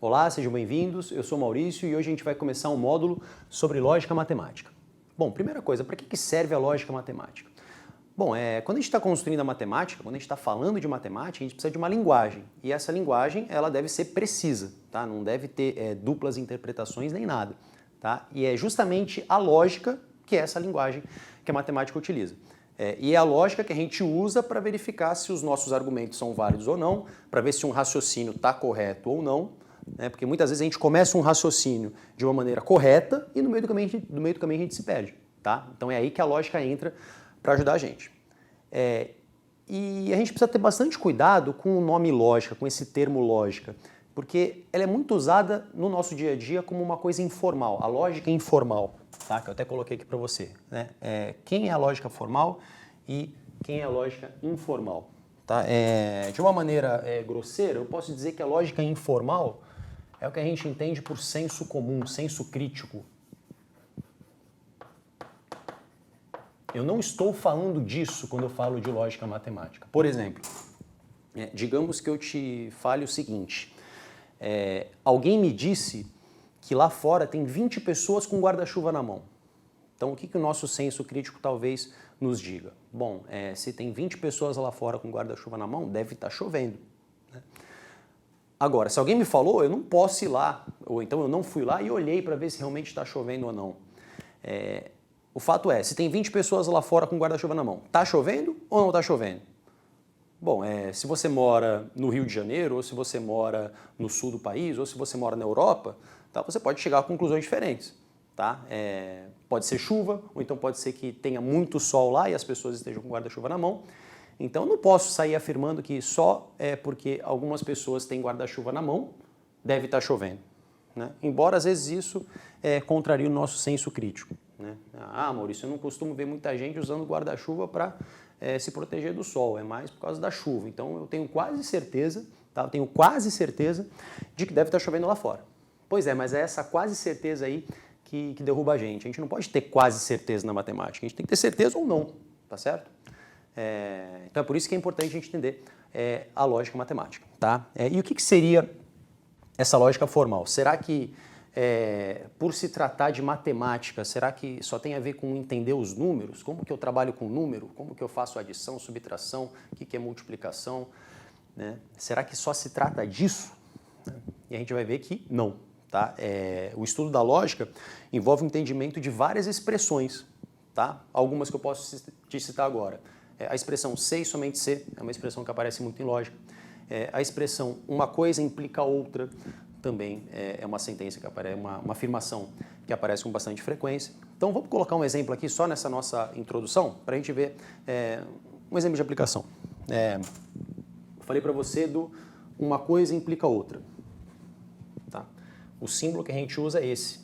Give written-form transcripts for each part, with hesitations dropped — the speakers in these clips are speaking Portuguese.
Olá, sejam bem-vindos, eu sou Maurício e hoje a gente vai começar um módulo sobre lógica matemática. Bom, primeira coisa, para que serve a lógica matemática? Bom, quando a gente está construindo a matemática, quando a gente está falando de matemática, a gente precisa de uma linguagem. E essa linguagem, ela deve ser precisa, tá? Não deve ter duplas interpretações nem nada, tá? E é justamente a lógica que é essa linguagem que a matemática utiliza. E é a lógica que a gente usa para verificar se os nossos argumentos são válidos ou não, para ver se um raciocínio está correto ou não, né? Porque muitas vezes a gente começa um raciocínio de uma maneira correta e no meio do caminho a gente se perde, tá? Então é aí que a lógica entra para ajudar a gente. E a gente precisa ter bastante cuidado com o nome lógica, com esse termo lógica, porque ela é muito usada no nosso dia a dia como uma coisa informal, a lógica informal, tá? Que eu até coloquei aqui para você, né? Quem é a lógica formal e quem é a lógica informal, tá? De uma maneira grosseira, eu posso dizer que a lógica informal é o que a gente entende por senso comum, senso crítico. Eu não estou falando disso quando eu falo de lógica matemática. Por exemplo, digamos que eu te fale o seguinte, alguém me disse que lá fora tem 20 pessoas com guarda-chuva na mão. Então o que o nosso senso crítico talvez nos diga? Bom, se tem 20 pessoas lá fora com guarda-chuva na mão, deve estar chovendo, né? Agora, se alguém me falou, eu não posso ir lá, ou então eu não fui lá e olhei para ver se realmente está chovendo ou não. O fato é, se tem 20 pessoas lá fora com guarda-chuva na mão, está chovendo ou não está chovendo? Bom, se você mora no Rio de Janeiro, ou se você mora no sul do país, ou se você mora na Europa, tá, você pode chegar a conclusões diferentes. Tá? Pode ser chuva, ou então pode ser que tenha muito sol lá e as pessoas estejam com guarda-chuva na mão. Então eu não posso sair afirmando que só porque algumas pessoas têm guarda-chuva na mão, deve estar chovendo, né? Embora às vezes isso contraria o nosso senso crítico, né? Ah, Maurício, eu não costumo ver muita gente usando guarda-chuva para se proteger do sol, é mais por causa da chuva. Então eu tenho quase certeza, tá? Eu tenho quase certeza de que deve estar chovendo lá fora. Pois é, mas é essa quase certeza aí que derruba a gente. A gente não pode ter quase certeza na matemática, a gente tem que ter certeza ou não, tá certo? Então é por isso que é importante a gente entender a lógica matemática, tá? E o que seria essa lógica formal? Será que, por se tratar de matemática, será que só tem a ver com entender os números? Como que eu trabalho com número? Como que eu faço adição, subtração? O que é multiplicação? Né? Será que só se trata disso? E a gente vai ver que não. Tá? O estudo da lógica envolve o entendimento de várias expressões, tá? Algumas que eu posso te citar agora. A expressão ser e somente ser é uma expressão que aparece muito em lógica. A expressão uma coisa implica outra também é uma sentença que aparece, uma afirmação que aparece com bastante frequência. Então vamos colocar um exemplo aqui só nessa nossa introdução para a gente ver um exemplo de aplicação. Eu falei para você do uma coisa implica outra. Tá? O símbolo que a gente usa é esse,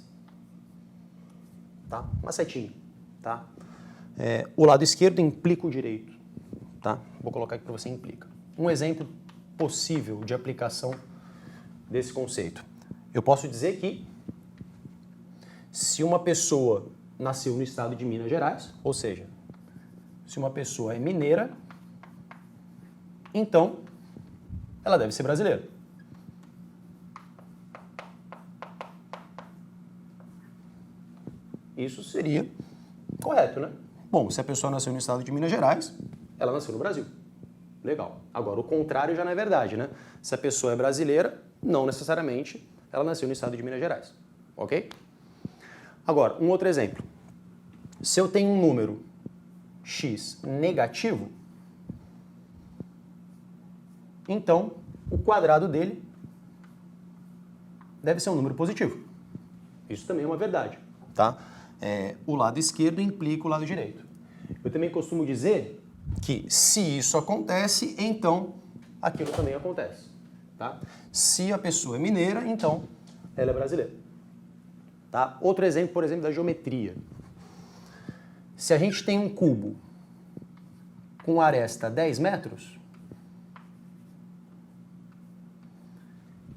tá? Uma setinha, tá? O lado esquerdo implica o direito, tá? Vou colocar aqui para você implica. Um exemplo possível de aplicação desse conceito. Eu posso dizer que se uma pessoa nasceu no estado de Minas Gerais, ou seja, se uma pessoa é mineira, então ela deve ser brasileira. Isso seria correto, né? Bom, se a pessoa nasceu no estado de Minas Gerais, ela nasceu no Brasil. Legal. Agora, o contrário já não é verdade, né? Se a pessoa é brasileira, não necessariamente ela nasceu no estado de Minas Gerais. Ok? Agora, um outro exemplo. Se eu tenho um número x negativo, então o quadrado dele deve ser um número positivo. Isso também é uma verdade, tá? O lado esquerdo implica o lado direito. Eu também costumo dizer que se isso acontece, então aquilo também acontece. Tá? Se a pessoa é mineira, então ela é brasileira. Tá? Outro exemplo, por exemplo, da geometria. Se a gente tem um cubo com aresta 10 metros,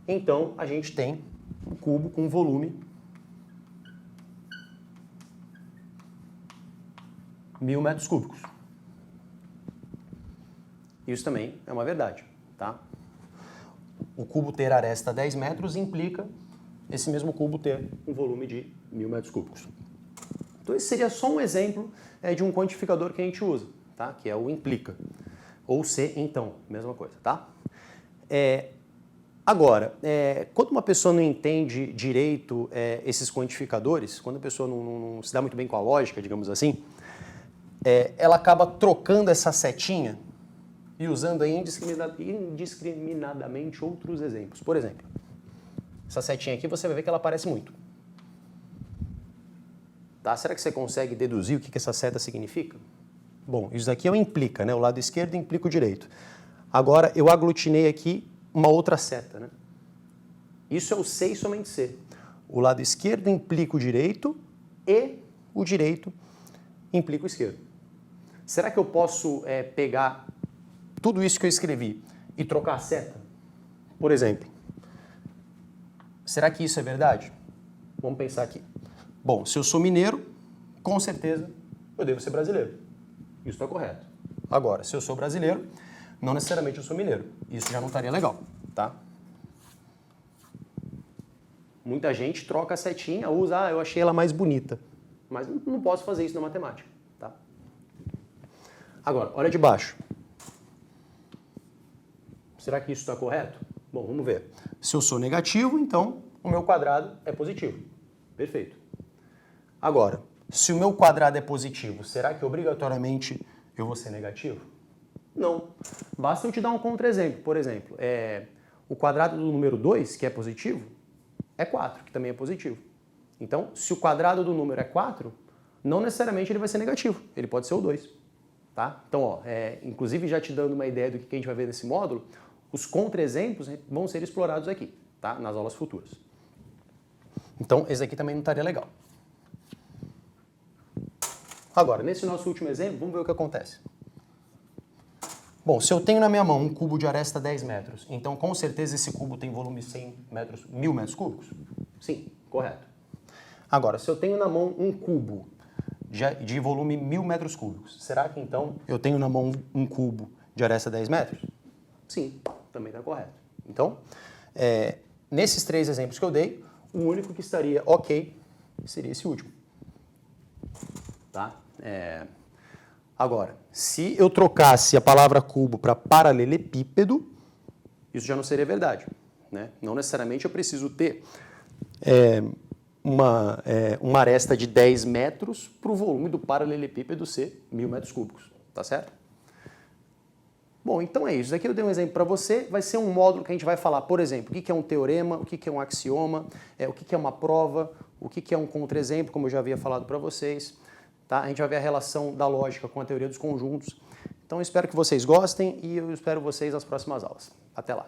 então a gente tem um cubo com volume 1000 metros cúbicos. Isso também é uma verdade, tá? o cubo ter aresta 10 metros implica esse mesmo cubo ter um volume de 1000 metros cúbicos. Então esse seria só um exemplo de um quantificador que a gente usa, tá? Que é o implica. Ou se então, mesma coisa, tá? Agora, quando uma pessoa não entende direito esses quantificadores, quando a pessoa não se dá muito bem com a lógica, digamos assim, ela acaba trocando essa setinha e usando aí indiscriminadamente outros exemplos. Por exemplo, essa setinha aqui você vai ver que ela aparece muito. Tá? Será que você consegue deduzir o que essa seta significa? Bom, isso daqui é o implica, né? O lado esquerdo implica o direito. Agora, eu aglutinei aqui uma outra seta, né? Isso é o C e somente C. O lado esquerdo implica o direito e o direito implica o esquerdo. Será que eu posso pegar tudo isso que eu escrevi e trocar a seta? Por exemplo, será que isso é verdade? Vamos pensar aqui. Bom, se eu sou mineiro, com certeza eu devo ser brasileiro. Isso está correto. Agora, se eu sou brasileiro, não necessariamente eu sou mineiro. Isso já não estaria legal, tá? Muita gente troca a setinha, usa, eu achei ela mais bonita. Mas não posso fazer isso na matemática, tá? Agora, olha de baixo. Será que isso está correto? Bom, vamos ver. Se eu sou negativo, então o meu quadrado é positivo. Perfeito. Agora, se o meu quadrado é positivo, será que obrigatoriamente eu vou ser negativo? Não. Basta eu te dar um contra-exemplo. Por exemplo, o quadrado do número 2, que é positivo, é 4, que também é positivo. Então, se o quadrado do número é 4, não necessariamente ele vai ser negativo. Ele pode ser o 2. Tá? Então, inclusive já te dando uma ideia do que a gente vai ver nesse módulo, os contra-exemplos vão ser explorados aqui, tá? Nas aulas futuras. Então, esse aqui também não estaria legal. Agora, nesse nosso último exemplo, vamos ver o que acontece. Bom, se eu tenho na minha mão um cubo de aresta 10 metros, então com certeza esse cubo tem volume 100 metros, 1000 metros cúbicos? Sim, correto. Agora, se eu tenho na mão um cubo de volume 1000 metros cúbicos, será que então eu tenho na mão um cubo de aresta 10 metros? Sim, também está correto. Então, nesses 3 exemplos que eu dei, o único que estaria ok seria esse último. Tá? Agora, se eu trocasse a palavra cubo para paralelepípedo, isso já não seria verdade, né? Não necessariamente eu preciso ter uma aresta de 10 metros para o volume do paralelepípedo ser 1000 metros cúbicos, tá certo? Bom, então é isso. Aqui eu dei um exemplo para você. Vai ser um módulo que a gente vai falar, por exemplo, o que é um teorema, o que é um axioma, o que é uma prova, o que é um contra-exemplo, como eu já havia falado para vocês. Tá? A gente vai ver a relação da lógica com a teoria dos conjuntos. Então eu espero que vocês gostem e eu espero vocês nas próximas aulas. Até lá!